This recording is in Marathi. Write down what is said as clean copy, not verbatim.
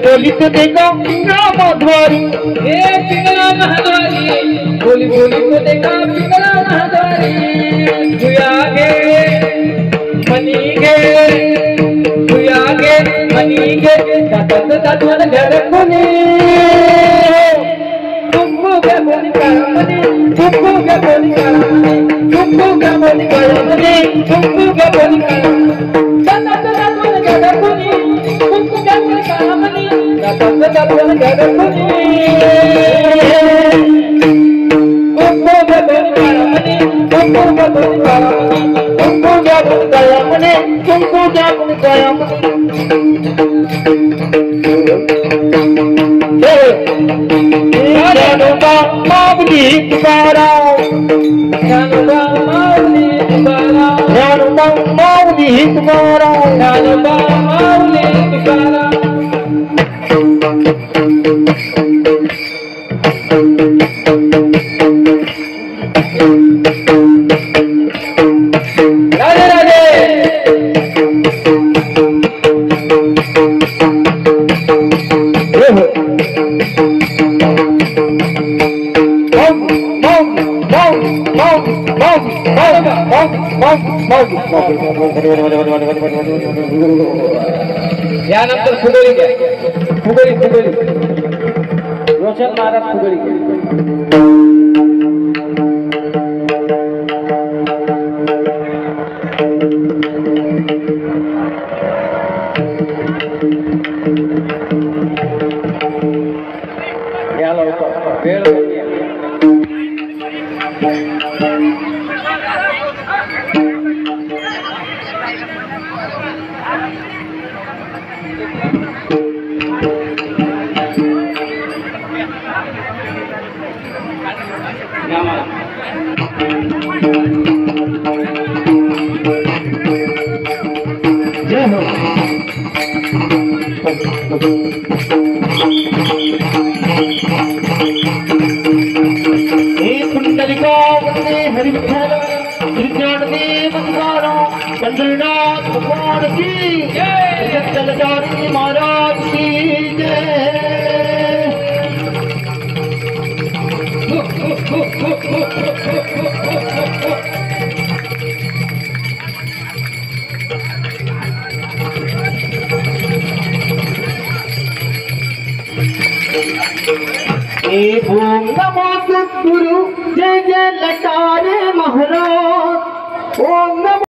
बोली तो देखा पिंगला माधवारी, पिंगला महाद्वारी, बोली बोली तो देखा पिंगला महाद्वारी। तुयागे मनीगे, तुयागे मनीगे, दादा दादा घर कोने, तुमको क्या बोली कामनी, तुमको क्या बोली कामनी, तुमको क्या बोली कामनी, तुमको क्या बोली कामनी, दादा दादा घर कोने, तुमको क्या बोली कामनी, दादा दादा घर कोने, तुमको क्या बोली कामनी, तुमको क्या बोली कामनी, तुमको क्या बोली कामनी, तुमको क्या बोली कामनी। Mauli Tukara, Janaba Mauli Tukara, Janaba Mauli Tukara, Janaba Mauli Tukara. Radhe Radhe. यानंतर फुगडी घ्या फुगडी रोशन महाराज फुगडी घ्या वेळ जय हो कुंडलिका वंदे हरिविठ्ठल श्रीज्ञानदेव पंढरीनाथ भगवान की जय जगदलचारी महाराज की जय ओम नमो सद्गुरु जय जय लटारे महाराज ओम नमो